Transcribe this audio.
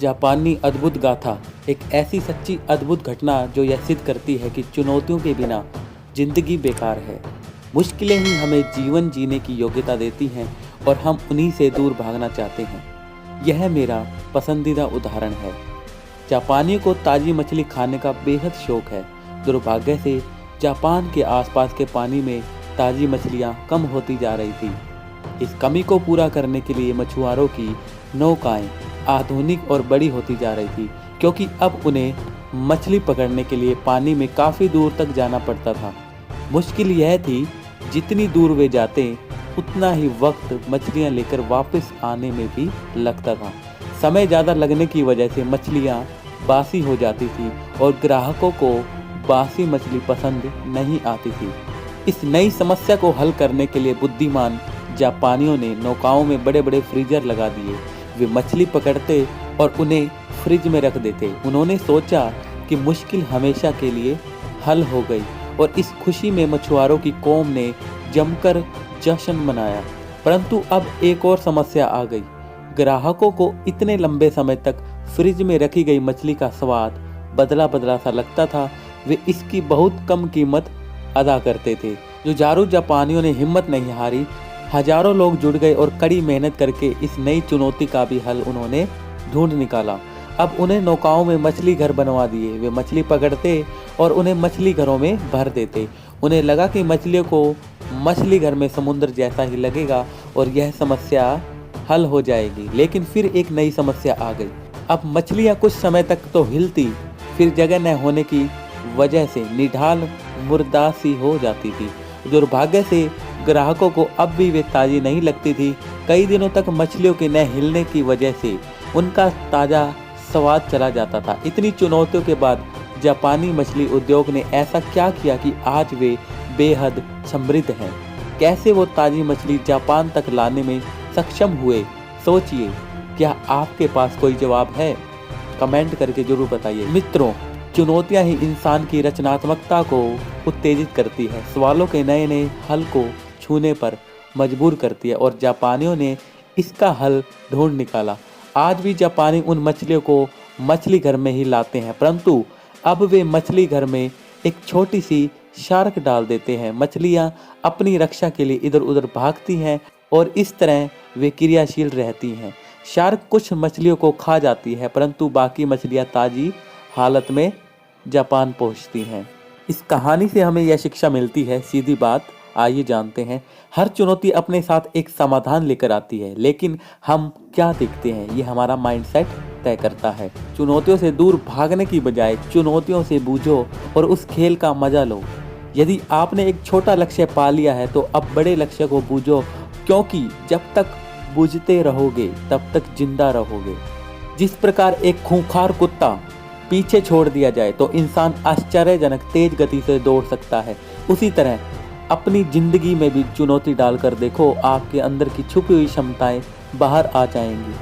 जापानी अद्भुत गाथा एक ऐसी सच्ची अद्भुत घटना जो यह सिद्ध करती है कि चुनौतियों के बिना जिंदगी बेकार है। मुश्किलें ही हमें जीवन जीने की योग्यता देती हैं और हम उन्हीं से दूर भागना चाहते हैं। यह मेरा पसंदीदा उदाहरण है। जापानियों को ताज़ी मछली खाने का बेहद शौक है। दुर्भाग्य से जापान के आसपास के पानी में ताज़ी मछलियाँ कम होती जा रही थी। इस कमी को पूरा करने के लिए मछुआरों की नौकाएं आधुनिक और बड़ी होती जा रही थी, क्योंकि अब उन्हें मछली पकड़ने के लिए पानी में काफ़ी दूर तक जाना पड़ता था। मुश्किल यह थी, जितनी दूर वे जाते उतना ही वक्त मछलियां लेकर वापस आने में भी लगता था। समय ज़्यादा लगने की वजह से मछलियां बासी हो जाती थी और ग्राहकों को बासी मछली पसंद नहीं आती थी। इस नई समस्या को हल करने के लिए बुद्धिमान जापानियों ने नौकाओं में बड़े बड़े फ्रीजर लगा दिए। वे मछली पकड़ते और उन्हें फ्रिज में रख देते। उन्होंने सोचा कि मुश्किल हमेशा के लिए हल हो गई और इस खुशी में मछुआरों की कौम ने जमकर जश्न मनाया। परंतु अब एक और समस्या आ गई। ग्राहकों को इतने लंबे समय तक फ्रिज में रखी गई मछली का स्वाद बदला बदला सा लगता था। वे इसकी बहुत कम कीमत अदा करते थे। जुझारू जापानियों ने हिम्मत नहीं हारी। हजारों लोग जुड़ गए और कड़ी मेहनत करके इस नई चुनौती का भी हल उन्होंने ढूंढ निकाला। अब उन्हें नौकाओं में मछली घर बनवा दिए। वे मछली पकड़ते और उन्हें मछली घरों में भर देते। उन्हें लगा कि मछलियों को मछली घर में समुद्र जैसा ही लगेगा और यह समस्या हल हो जाएगी। लेकिन फिर एक नई समस्या आ गई। अब मछलियाँ कुछ समय तक तो हिलती, फिर जगह न होने की वजह से निढाल मुर्दा सी हो जाती थी। दुर्भाग्य से ग्राहकों को अब भी वे ताज़ी नहीं लगती थी। कई दिनों तक मछलियों के न हिलने की वजह से उनका ताज़ा स्वाद चला जाता था। इतनी चुनौतियों के बाद जापानी मछली उद्योग ने ऐसा क्या किया कि आज वे बेहद समृद्ध हैं? कैसे वो ताज़ी मछली जापान तक लाने में सक्षम हुए? सोचिए, क्या आपके पास कोई जवाब है? कमेंट करके जरूर बताइए। मित्रों, चुनौतियां ही इंसान की रचनात्मकता को उत्तेजित करती है, सवालों के नए नए हल को छूने पर मजबूर करती है और जापानियों ने इसका हल ढूंढ निकाला। आज भी जापानी उन मछलियों को मछली घर में ही लाते हैं, परंतु अब वे मछली घर में एक छोटी सी शार्क डाल देते हैं। मछलियां अपनी रक्षा के लिए इधर उधर भागती हैं और इस तरह वे क्रियाशील रहती हैं। शार्क कुछ मछलियों को खा जाती है, परंतु बाकी मछलियां ताज़ी हालत में जापान पहुंचती हैं। इस कहानी से हमें यह शिक्षा मिलती है, सीधी बात आइए जानते हैं। हर चुनौती अपने साथ एक समाधान लेकर आती है, लेकिन हम क्या देखते हैं ये हमारा माइंडसेट तय करता है। चुनौतियों से दूर भागने की बजाय चुनौतियों से बूझो और उस खेल का मजा लो। यदि आपने एक छोटा लक्ष्य पा लिया है तो अब बड़े लक्ष्य को बूझो, क्योंकि जब तक बूझते रहोगे तब तक जिंदा रहोगे। जिस प्रकार एक खूंखार कुत्ता पीछे छोड़ दिया जाए तो इंसान आश्चर्यजनक तेज गति से दौड़ सकता है, उसी तरह अपनी जिंदगी में भी चुनौती डालकर देखो, आपके अंदर की छुपी हुई क्षमताएं बाहर आ जाएंगी।